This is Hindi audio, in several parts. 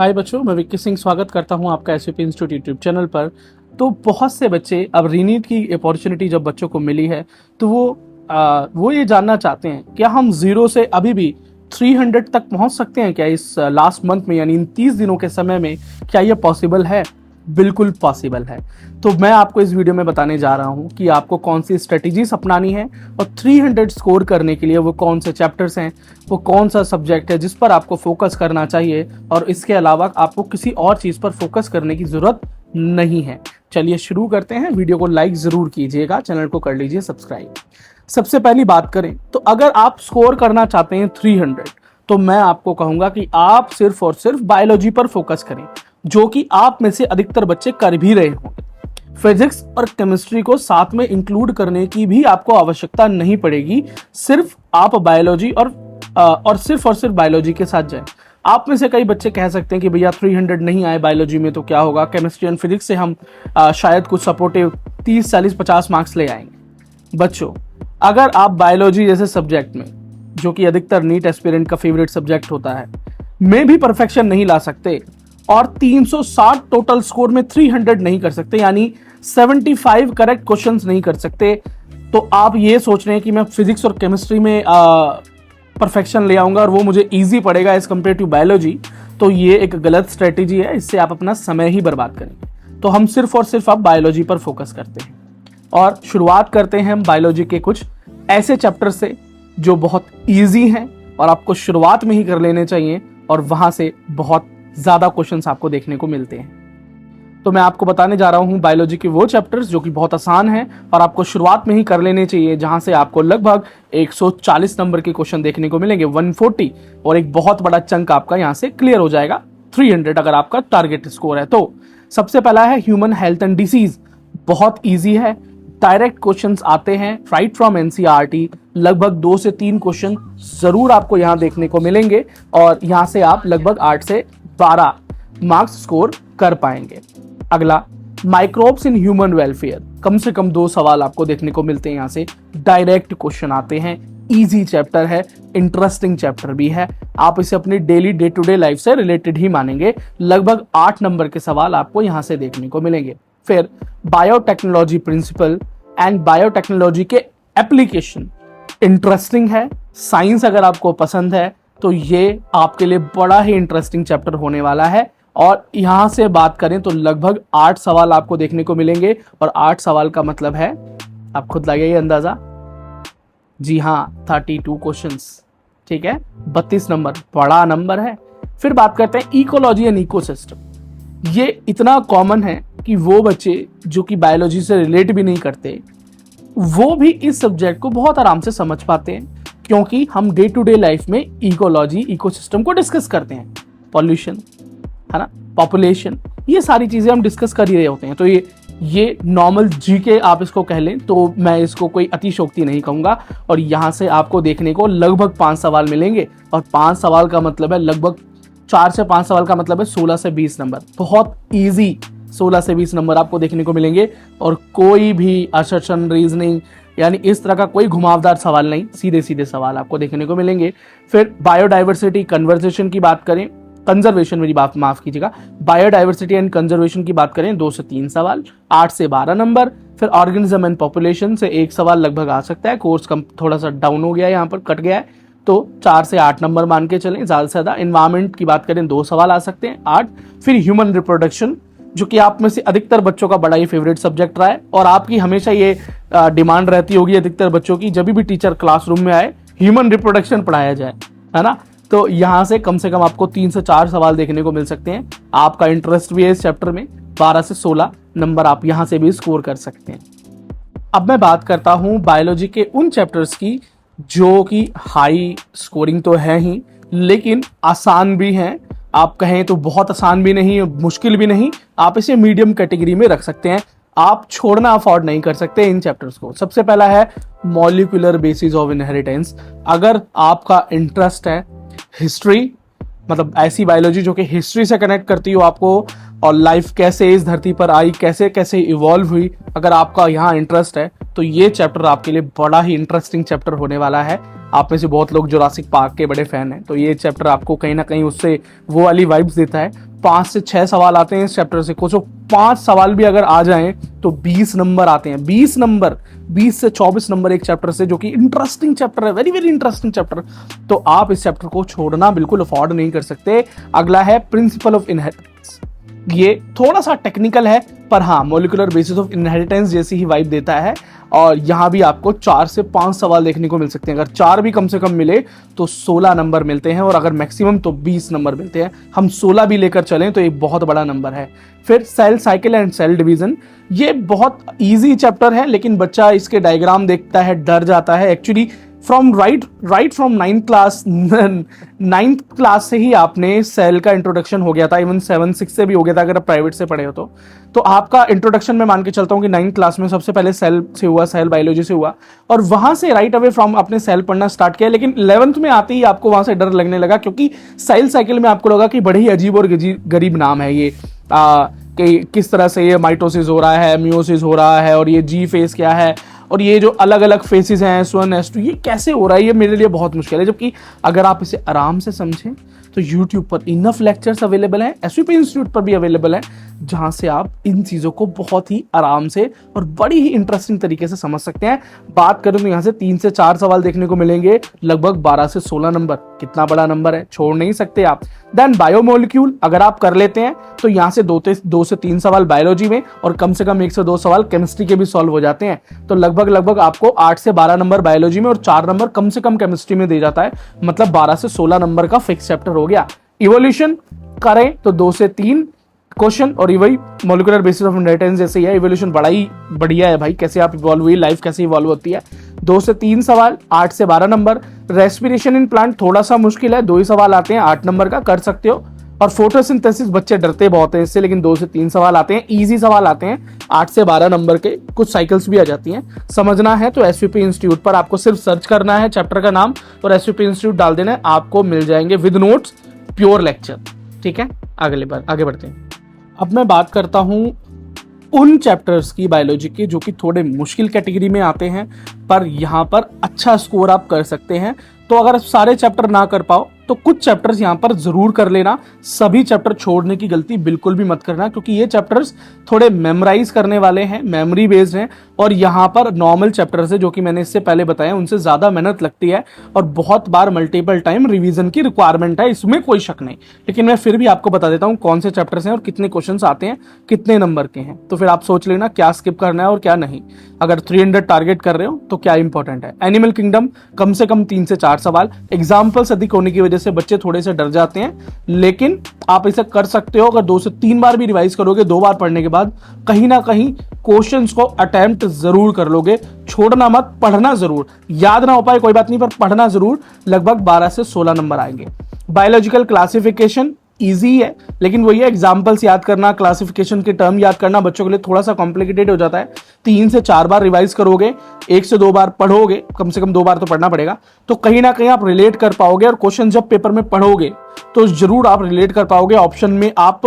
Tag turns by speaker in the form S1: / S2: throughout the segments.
S1: हाय बच्चों, मैं विक्की सिंह स्वागत करता हूं आपका एसवीपी इंस्टीट्यूट यूट्यूब चैनल पर। तो बहुत से बच्चे अब रीनीट की अपॉर्चुनिटी जब बच्चों को मिली है तो वो ये जानना चाहते हैं क्या हम जीरो से अभी भी 300 तक पहुंच सकते हैं क्या इस लास्ट मंथ में, यानी इन 30 दिनों के समय में। क्या ये पॉसिबल है? बिल्कुल पॉसिबल है। तो मैं आपको इस वीडियो में बताने जा रहा हूं कि आपको कौन सी स्ट्रेटेजीज अपनानी है और 300 स्कोर करने के लिए वो कौन से चैप्टर्स हैं, वो कौन सा सब्जेक्ट है जिस पर आपको फोकस करना चाहिए और इसके अलावा आपको किसी और चीज पर फोकस करने की जरूरत नहीं है। चलिए शुरू करते हैं। वीडियो को लाइक जरूर कीजिएगा, चैनल को कर लीजिए सब्सक्राइब। सबसे पहली बात करें तो अगर आप स्कोर करना चाहते हैं 300, तो मैं आपको कहूंगा कि आप सिर्फ और सिर्फ बायोलॉजी पर फोकस करें, जो कि आप में से अधिकतर बच्चे कर भी रहे होंगे। फिजिक्स और केमिस्ट्री को साथ में इंक्लूड करने की भी आपको आवश्यकता नहीं पड़ेगी। सिर्फ आप बायोलॉजी और सिर्फ बायोलॉजी के साथ जाएं। आप में से कई बच्चे कह सकते हैं कि भैया 300 नहीं आए बायोलॉजी में तो क्या होगा, केमिस्ट्री एंड फिजिक्स से हम शायद कुछ सपोर्टिव 30, 40, 50 मार्क्स ले आएंगे। बच्चों, अगर आप बायोलॉजी जैसे सब्जेक्ट में, जो कि अधिकतर नीट एस्पिरेंट का फेवरेट सब्जेक्ट होता है, में भी परफेक्शन नहीं ला सकते और 360 टोटल स्कोर में 300 नहीं कर सकते, यानी 75 करेक्ट क्वेश्चंस नहीं कर सकते, तो आप ये सोच रहे हैं कि मैं फिजिक्स और केमिस्ट्री में परफेक्शन ले आऊंगा और वो मुझे इजी पड़ेगा एज कम्पेयर टू बायोलॉजी, तो ये एक गलत स्ट्रेटेजी है। इससे आप अपना समय ही बर्बाद करेंगे। तो हम सिर्फ और सिर्फ आप बायोलॉजी पर फोकस करते हैं और शुरुआत करते हैं हम बायोलॉजी के कुछ ऐसे चैप्टर से जो बहुत ईजी हैं और आपको शुरुआत में ही कर लेने चाहिए और वहां से बहुत ज्यादा क्वेश्चंस आपको देखने को मिलते हैं। तो मैं आपको बताने जा रहा हूं बायोलॉजी के वो चैप्टर्स जो कि बहुत आसान हैं और आपको शुरुआत में ही कर लेने चाहिए, जहां से आपको लगभग 140 नंबर के क्वेश्चन देखने को मिलेंगे, 140, और एक बहुत बड़ा चंक आपका यहां से क्लियर हो जाएगा 300 अगर आपका टारगेट स्कोर है तो। सबसे पहला है ह्यूमन हेल्थ एंड डिसीज। बहुत ईजी है, डायरेक्ट क्वेश्चंस आते हैं राइट फ्रॉम एनसीईआरटी। लगभग 2 से 3 क्वेश्चन जरूर आपको यहां देखने को मिलेंगे और यहां से आप लगभग 8 से 12 मार्क्स स्कोर कर पाएंगे। अगला, माइक्रोब्स इन ह्यूमन वेलफेयर। कम से कम 2 सवाल आपको देखने को मिलते हैं, यहां से डायरेक्ट क्वेश्चन आते हैं। इजी चैप्टर है, इंटरेस्टिंग चैप्टर भी है, आप इसे अपनी daily day to day life से रिलेटेड ही मानेंगे। लगभग 8 नंबर के सवाल आपको यहां से देखने को मिलेंगे। फिर बायोटेक्नोलॉजी प्रिंसिपल एंड बायोटेक्नोलॉजी के एप्लीकेशन, इंटरेस्टिंग है। साइंस अगर आपको पसंद है तो ये आपके लिए बड़ा ही इंटरेस्टिंग चैप्टर होने वाला है। और यहां से बात करें तो लगभग 8 सवाल आपको देखने को मिलेंगे और 8 सवाल का मतलब है, आप खुद लगाइए अंदाजा। जी हाँ, 32 क्वेश्चंस, ठीक है, 32 नंबर, बड़ा नंबर है। फिर बात करते हैं इकोलॉजी एंड इकोसिस्टम। ये इतना कॉमन है कि वो बच्चे जो कि बायोलॉजी से रिलेट भी नहीं करते, वो भी इस सब्जेक्ट को बहुत आराम से समझ पाते हैं, क्योंकि हम डे टू डे लाइफ में इकोलॉजी, इकोसिस्टम को डिस्कस करते हैं। पॉल्यूशन, है ना, पॉपुलेशन, ये सारी चीजें हम डिस्कस कर ही रहे होते हैं। तो ये नॉर्मल जीके आप इसको कह लें, तो मैं इसको कोई अतिशोक्ति नहीं कहूंगा। और यहां से आपको देखने को लगभग 5 सवाल मिलेंगे और 5 सवाल का मतलब है लगभग 4 से 5 सवाल का मतलब है 16 से 20 नंबर। बहुत ईजी 16 से 20 नंबर आपको देखने को मिलेंगे और कोई भी असर्शन, रीजनिंग, यानी इस तरह का कोई घुमावदार सवाल नहीं, सीधे सीधे सवाल आपको देखने को मिलेंगे। फिर बायोडाइवर्सिटी कन्वर्सेशन की बात करें, कंजर्वेशन, मेरी बात माफ कीजिएगा, बायोडाइवर्सिटी एंड कंजर्वेशन की बात करें, 2 से 3 सवाल, 8 से 12 नंबर। फिर ऑर्गेनिज्म एंड पॉपुलेशन से 1 सवाल लगभग आ सकता है। कोर्स कम थोड़ा सा डाउन हो गया है, यहाँ पर कट गया है, तो 4 से 8 नंबर मान के चलें, ज्यादा से ज्यादा। एनवायरमेंट की बात करें 2 सवाल आ सकते हैं, 8। फिर ह्यूमन रिप्रोडक्शन, जो कि आप में से अधिकतर बच्चों का बड़ा ही फेवरेट सब्जेक्ट रहा है और आपकी हमेशा ये डिमांड रहती होगी अधिकतर बच्चों की, जब भी टीचर क्लासरूम में आए ह्यूमन रिप्रोडक्शन पढ़ाया जाए, है ना। तो यहां से कम आपको 3 से 4 सवाल देखने को मिल सकते हैं। आपका इंटरेस्ट भी है इस चैप्टर में, 12 से 16 नंबर आप यहां से भी स्कोर कर सकते हैं। अब मैं बात करता हूं बायोलॉजी के उन चैप्टर्स की जो कि हाई स्कोरिंग तो है ही, लेकिन आसान भी हैं। आप कहें तो बहुत आसान भी नहीं, मुश्किल भी नहीं, आप इसे मीडियम कैटेगरी में रख सकते हैं। आप छोड़ना अफोर्ड नहीं कर सकते इन चैप्टर्स को। सबसे पहला है मॉलिक्यूलर बेसिस ऑफ इनहेरिटेंस। अगर आपका इंटरेस्ट है हिस्ट्री, मतलब ऐसी बायोलॉजी जो कि हिस्ट्री से कनेक्ट करती हो आपको, और लाइफ कैसे इस धरती पर आई, कैसे कैसे इवॉल्व हुई, अगर आपका यहाँ इंटरेस्ट है तो ये चैप्टर आपके लिए बड़ा ही इंटरेस्टिंग चैप्टर होने वाला है। आप में से बहुत लोग जुरासिक पार्क के बड़े फैन हैं, तो ये चैप्टर आपको कहीं ना कहीं उससे वो वाली वाइब्स देता है। 5 से 6 सवाल आते हैं इस चैप्टर से, कुछ 5 सवाल भी अगर आ जाएं तो 20 नंबर आते हैं। 20 नंबर, 20 से 24 नंबर एक चैप्टर से, जो कि इंटरेस्टिंग चैप्टर है, वेरी वेरी इंटरेस्टिंग चैप्टर। तो आप इस चैप्टर को छोड़ना बिल्कुल अफोर्ड नहीं कर सकते। अगला है प्रिंसिपल ऑफ इनहेरिटेंस। ये थोड़ा सा टेक्निकल है, पर हाँ मॉलिक्यूलर बेसिस ऑफ इनहेरिटेंस जैसी ही वाइब देता है। और यहां भी आपको 4 से 5 सवाल देखने को मिल सकते हैं। अगर 4 भी कम से कम मिले तो 16 नंबर मिलते हैं, और अगर मैक्सिमम तो 20 नंबर मिलते हैं। हम 16 भी लेकर चलें तो एक बहुत बड़ा नंबर है। फिर cell cycle and cell division, ये बहुत इजी चैप्टर है, लेकिन बच्चा इसके डायग्राम देखता है डर जाता है। Actually from right from 9th class से ही आपने सेल का इंट्रोडक्शन हो गया था, इवन 7-6 से भी हो गया था अगर आप प्राइवेट से पढ़े हो तो आपका इंट्रोडक्शन में मान के चलता हूं कि 9th क्लास में सबसे पहले सेल से हुआ, सेल बायोलॉजी से हुआ, और वहां से राइट अवे फ्रॉम आपने सेल पढ़ना स्टार्ट किया। लेकिन 11th में आते ही आपको वहां से डर लगने लगा, क्योंकि सेल साइकिल में आपको लगा कि बड़े ही अजीब और गरीब नाम है ये, कि किस तरह से ये माइटोसिस हो रहा है, म्यूसिस हो रहा है, और ये जी फेस क्या है, और ये जो अलग अलग फेसेस हैं S1 S2, ये कैसे हो रहा है, ये मेरे लिए बहुत मुश्किल है। जबकि अगर आप इसे आराम से समझें तो YouTube पर इनफ लेक्चर्स अवेलेबल हैं, SVP इंस्टीट्यूट पर भी अवेलेबल हैं, जहां से आप इन चीज़ों को बहुत ही आराम से और बड़ी ही इंटरेस्टिंग तरीके से समझ सकते हैं। बात करूं तो यहाँ से 3 से 4 सवाल देखने को मिलेंगे, लगभग 12 से 16 नंबर, कितना बड़ा नंबर है, छोड़ नहीं सकते आप। देन बायोमोलिक्यूल अगर आप कर लेते हैं तो यहाँ से 2 से 3 सवाल बायोलॉजी में, और कम से कम 1 से 2 सवाल केमिस्ट्री के भी सॉल्व हो जाते हैं। तो लगभग आपको 8 से 12 नंबर बायोलॉजी में और 4 नंबर कम से कम केमिस्ट्री में दे जाता है, मतलब 12 से 16 नंबर का फिक्स चैप्टर हो गया। इवोल्यूशन करें तो 2 से 3 क्वेश्चन, और वही मॉलिक्यूलर बेसिस ऑफ इनहेरिटेंस जैसे ही है। इवोल्यूशन बड़ा ही बढ़िया है भाई, कैसे आप इवॉल्व हुई, लाइफ कैसे इवॉल्व होती है। 2 से 3 सवाल, 8 से 12 नंबर। रेस्पिरेशन इन प्लांट थोड़ा सा मुश्किल है, 2 ही सवाल आते हैं, 8 नंबर का कर सकते हो। और फोटोसिंथेसिस बच्चे डरते बहुत हैं इससे, लेकिन 2 से 3 सवाल आते हैं, इजी सवाल आते हैं, 8 से 12 नंबर के, कुछ साइकिल्स भी आ जाती हैं। समझना है तो SVP इंस्टीट्यूट पर आपको सिर्फ सर्च करना है चैप्टर का नाम और SVP इंस्टीट्यूट डाल देना है, आपको मिल जाएंगे विद नोट्स, प्योर लेक्चर। ठीक है, आगे बढ़ते हैं। अब मैं बात करता हूं उन चैप्टर्स की बायोलॉजी के जो कि थोड़े मुश्किल कैटेगरी में आते हैं, पर यहां पर अच्छा स्कोर आप कर सकते हैं। तो अगर आप सारे चैप्टर ना कर पाओ तो कुछ चैप्टर्स यहां पर जरूर कर लेना, सभी चैप्टर छोड़ने की गलती बिल्कुल भी मत करना, क्योंकि ये चैप्टर्स थोड़े मेमोराइज करने वाले हैं, मेमोरी बेस्ड हैं, और यहां पर नॉर्मल चैप्टर्स है जो कि मैंने इससे पहले बताया उनसे ज्यादा मेहनत लगती है, और बहुत बार मल्टीपल टाइम रिवीजन की रिक्वायरमेंट है, इसमें कोई शक नहीं। लेकिन मैं फिर भी आपको बता देता हूं कौन से चैप्टर्स हैं और कितने क्वेश्चन आते हैं, कितने नंबर के हैं, तो फिर आप सोच लेना क्या स्किप करना है और क्या नहीं। अगर 300 टारगेट कर रहे हो तो क्या इंपॉर्टेंट है। एनिमल किंगडम कम से कम 3 से 4 सवाल, एग्जाम्पल्स अधिक होने की वजह से बच्चे थोड़े से डर जाते हैं, लेकिन आप इसे कर सकते हो। अगर 2 से 3 बार भी रिवाइज करोगे, 2 बार पढ़ने के बाद कहीं ना कहीं क्वेश्चंस को अटेम्प्ट जरूर कर लोगे। छोड़ना मत, पढ़ना जरूर, याद ना हो पाए कोई बात नहीं, पर पढ़ना जरूर। लगभग 12 से 16 नंबर आएंगे। बायोलॉजिकल क्लासिफिकेशन इजी है, लेकिन वही है, एग्जाम्पल्स याद करना, क्लासिफिकेशन के टर्म याद करना बच्चों के लिए थोड़ा सा कॉम्प्लिकेटेड हो जाता है। 3 से 4 बार रिवाइज करोगे, 1 से 2 बार पढ़ोगे, कम से कम 2 बार तो पढ़ना पड़ेगा, तो कहीं ना कहीं आप रिलेट कर पाओगे, और क्वेश्चन जब पेपर में पढ़ोगे तो जरूर आप रिलेट कर पाओगे। ऑप्शन में आप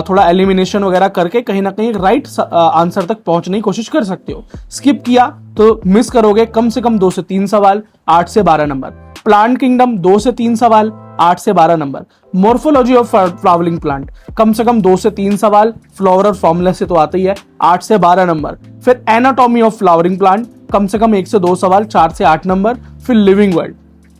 S1: थोड़ा एलिमिनेशन वगैरह करके कहीं ना कहीं राइट आंसर तक पहुंचने की कोशिश कर सकते हो। स्किप किया तो मिस करोगे कम से कम 2 से 3 सवाल, 8 से 12 नंबर। प्लांट किंगडम 2 से 3 सवाल, 8 से 12 नंबर। मॉर्फोलॉजी ऑफ फ्लावरिंग प्लांट कम से कम 2 से 3 सवाल, फ्लावर और फॉर्मूला से तो आते ही है, 8 से 12 नंबर। फिर एनाटॉमी ऑफ फ्लावरिंग प्लांट कम से कम 1 से 2 सवाल, 4 से 8 नंबर। फिर लिविंग वर्ल्ड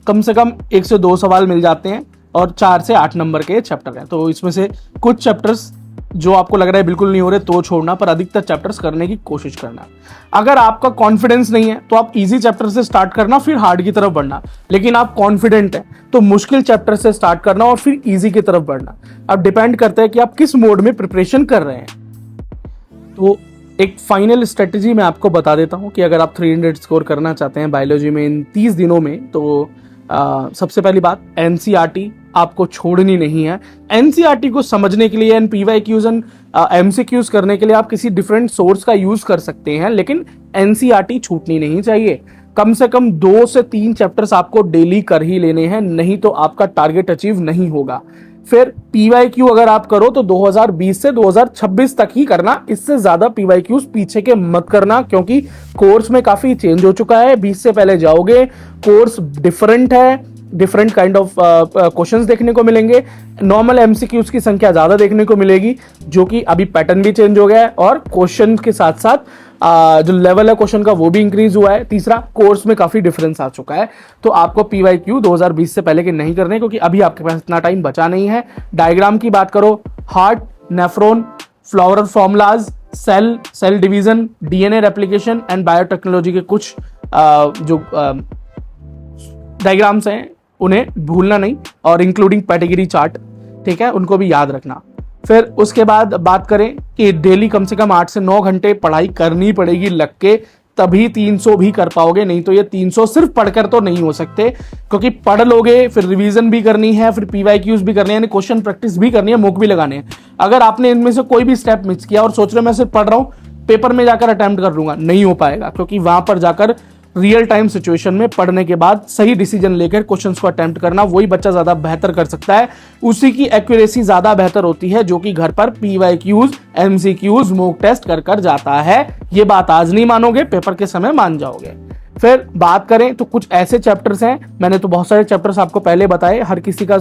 S1: कम से कम 1 से 2 सवाल मिल जाते हैं, और 4 से 8 नंबर के चैप्टर हैं। तो इसमें से कुछ चैप्टर्स जो आपको लग रहा है बिल्कुल नहीं हो रहे तो छोड़ना, पर अधिकतर चैप्टर्स करने की कोशिश करना। अगर आपका कॉन्फिडेंस नहीं है तो आप इजी चैप्टर से स्टार्ट करना, फिर हार्ड की तरफ बढ़ना। लेकिन आप कॉन्फिडेंट है तो मुश्किल चैप्टर से स्टार्ट करना और फिर इजी की तरफ बढ़ना। अब डिपेंड करता है कि आप किस मोड में प्रिपरेशन कर रहे हैं। तो एक फाइनल स्ट्रेटेजी मैं आपको बता देता हूं कि अगर आप 300 स्कोर करना चाहते हैं बायोलॉजी में इन 30 दिनों में, तो सबसे पहली बात, एनसीईआरटी आपको छोड़नी नहीं है। एनसीईआरटी को समझने के लिए एंड पीवाईक्यूज एंड एमसीक्यूज करने के लिए आप किसी डिफरेंट सोर्स का यूज कर सकते हैं, लेकिन एनसीईआरटी छूटनी नहीं चाहिए। कम से कम 2 से 3 चैप्टर्स आपको डेली कर ही लेने हैं, नहीं तो आपका टारगेट अचीव नहीं होगा। फिर पीवाईक्यू अगर आप करो तो 2020 से 2026 तक ही करना, इससे ज्यादा पीवाईक्यूज पीछे के मत करना, क्योंकि कोर्स में काफी चेंज हो चुका है। 20 से पहले जाओगे, कोर्स डिफरेंट है, डिफरेंट काइंड ऑफ क्वेश्चंस देखने को मिलेंगे। नॉर्मल एमसीक्यूज की संख्या ज्यादा देखने को मिलेगी, जो कि अभी पैटर्न भी चेंज हो गया है और क्वेश्चन के साथ साथ जो लेवल है क्वेश्चन का वो भी इंक्रीज हुआ है। तीसरा, कोर्स में काफी डिफरेंस आ चुका है। तो आपको पीवाईक्यू 2020 से पहले के नहीं करने, क्योंकि अभी आपके पास इतना टाइम बचा नहीं है। डायग्राम की बात करो, heart, nephron, floral formulas, cell division, DNA replication and biotechnology के कुछ जो डायग्राम्स हैं उन्हें भूलना नहीं, और इंक्लूडिंग कैटेगरी चार्ट, ठीक है, उनको भी याद रखना। फिर उसके बाद बात करें कि डेली कम से कम 8 से 9 घंटे पढ़ाई करनी पड़ेगी लग के, तभी 300 भी कर पाओगे, नहीं तो ये 300 सिर्फ पढ़कर तो नहीं हो सकते, क्योंकि पढ़ लोगे फिर रिवीजन भी करनी है, फिर पीवाईक्यूज भी करनी है, यानी क्वेश्चन प्रैक्टिस भी करनी है, मॉक भी लगाने हैं। अगर आपने इनमें से कोई भी स्टेप मिस किया और सोच रहे मैं सिर्फ पढ़ रहा हूं, पेपर में जाकर अटेम्प्ट कर लूंगा, नहीं हो पाएगा, क्योंकि वहां पर जाकर रियल टाइम सिचुएशन में पढ़ने के बाद सही डिसीजन लेकर क्वेश्चंस को अटेम्प्ट करना, वही बच्चा ज्यादा बेहतर कर सकता है। उसी की एक्यूरेसी ज्यादा बेहतर होती है जो कि घर पर पीवाईक्यूज, एमसीक्यूज, मॉक टेस्ट कर कर जाता है। ये बात आज नहीं मानोगे, पेपर के समय मान जाओगे। फिर बात करें तो कुछ ऐसे चैप्टर्स हैं, मैंने तो बहुत सारे चैप्टर्स आपको पहले बताए, हर किसी का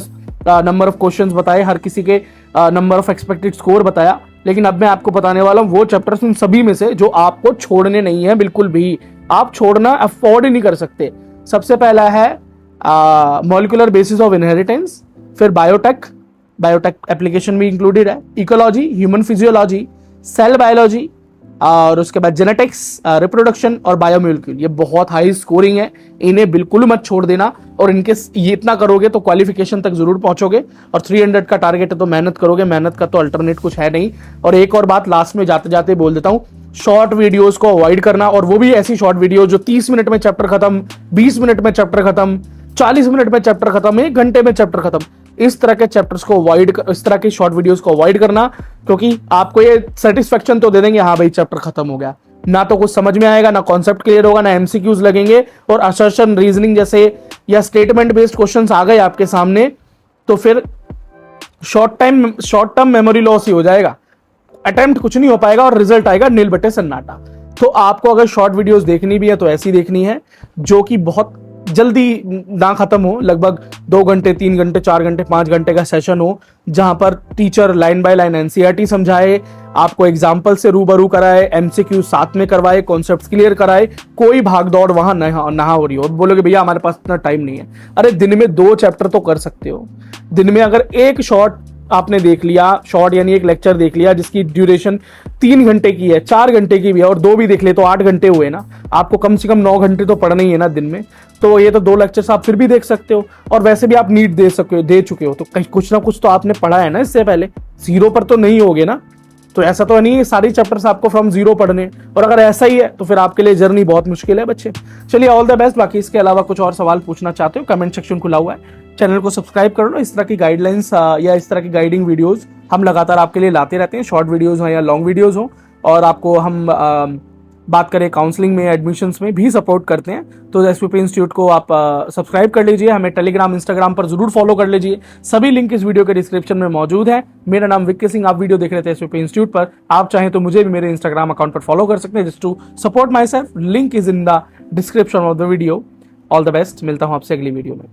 S1: नंबर ऑफ क्वेश्चंस बताए, हर किसी के नंबर ऑफ एक्सपेक्टेड स्कोर बताया, लेकिन अब मैं आपको बताने वाला हूं वो चैप्टर्स उन सभी में से जो आपको छोड़ने नहीं है, बिल्कुल भी आप छोड़ना अफोर्ड ही नहीं कर सकते। सबसे पहला है मॉलिक्यूलर बेसिस ऑफ इनहेरिटेंस, फिर बायोटेक एप्लीकेशन भी इंक्लूडेड है, ecology, human physiology, cell biology, और उसके बाद जेनेटिक्स, रिप्रोडक्शन और बायोमोलिक्यूल। ये बहुत हाई स्कोरिंग है, इन्हें बिल्कुल मत छोड़ देना, और इनके ये इतना करोगे तो क्वालिफिकेशन तक जरूर पहुंचोगे। और 300 का टारगेट है तो मेहनत करोगे, मेहनत का तो अल्टरनेट कुछ है नहीं। और एक और बात लास्ट में जाते जाते बोल देता हूं, शॉर्ट वीडियोस को अवॉइड करना, और वो भी ऐसी शॉर्ट वीडियो जो 30 मिनट में चैप्टर खत्म, 20 मिनट में चैप्टर खत्म, 40 मिनट में चैप्टर खत्म, 1 घंटे में चैप्टर खत्म। इस तरह के चैप्टर्स को अवॉइड, इस तरह की शॉर्ट वीडियोस को अवॉइड करना, क्योंकि आपको ये सेटिस्फेक्शन तो दे देंगे, हाँ भाई चैप्टर खत्म हो गया, ना तो कुछ समझ में आएगा, ना कॉन्सेप्ट क्लियर होगा, ना एमसीक्यूज लगेंगे, और असर्शन, रीजनिंग जैसे या स्टेटमेंट बेस्ड क्वेश्चंस आ गए आपके सामने, तो फिर शॉर्ट टर्म मेमोरी लॉस ही हो जाएगा, अटेम्प्ट कुछ नहीं हो पाएगा और रिजल्ट आएगा नील बटे सन्नाटा। तो आपको अगर शॉर्ट वीडियोस देखनी भी है तो ऐसी देखनी है जो कि बहुत जल्दी ना खत्म हो, लगभग 2 घंटे, 3 घंटे, 4 घंटे, 5 घंटे का सेशन हो, जहां पर teacher line by line NCERT समझाए, आपको एग्जाम्पल से रूबरू कराए, एमसीक्यू साथ में करवाए, कॉन्सेप्ट्स क्लियर कराए, कोई भाग दौड़ वहां ना हो रही हो। बोलोगे भैया हमारे पास इतना टाइम नहीं है, अरे दिन में 2 चैप्टर तो कर सकते हो। दिन में अगर एक शॉर्ट आपने देख लिया, शॉर्ट यानी एक लेक्चर देख लिया जिसकी ड्यूरेशन 3 घंटे की है, 4 घंटे की भी है, और 2 भी देख ले तो 8 घंटे हुए ना। आपको कम से कम 9 घंटे तो पढ़ना ही है ना दिन में, तो ये तो 2 लेक्चर्स आप फिर भी देख सकते हो। और वैसे भी आप नीट दे चुके हो, तो कुछ ना कुछ तो आपने पढ़ा है ना इससे पहले, 0 पर तो नहीं होगे ना। तो ऐसा तो नहीं है सारी चैप्टर्स आपको फ्रॉम 0 पढ़ने, और अगर ऐसा ही है तो फिर आपके लिए जर्नी बहुत मुश्किल है बच्चे। चलिए, ऑल द बेस्ट। बाकी इसके अलावा कुछ और सवाल पूछना चाहते हो, कमेंट सेक्शन खुला हुआ है, चैनल को सब्सक्राइब कर लो। इस तरह की गाइडलाइंस या इस तरह की गाइडिंग वीडियोस हम लगातार आपके लिए लाते रहते हैं, शॉर्ट वीडियोस हो या लॉन्ग वीडियोस हो। और आपको हम बात करें काउंसलिंग में, एडमिशन्स में भी सपोर्ट करते हैं, तो एसपीपी इंस्टीट्यूट को आप सब्सक्राइब कर लीजिए, हमें टेलीग्राम, इंस्टाग्राम पर जरूर फॉलो कर लीजिए, सभी लिंक इस वीडियो के डिस्क्रिप्शन में मौजूद है। मेरा नाम विक्की सिंह, आप वीडियो देख रहे थे एसपीपी इंस्टीट्यूट पर। आप चाहें तो मुझे भी मेरे इंस्टाग्राम अकाउंट पर फॉलो कर सकते हैं, just to support myself. Link is in the description of the video. All the best, मिलता हूं आपसे अगली वीडियो में।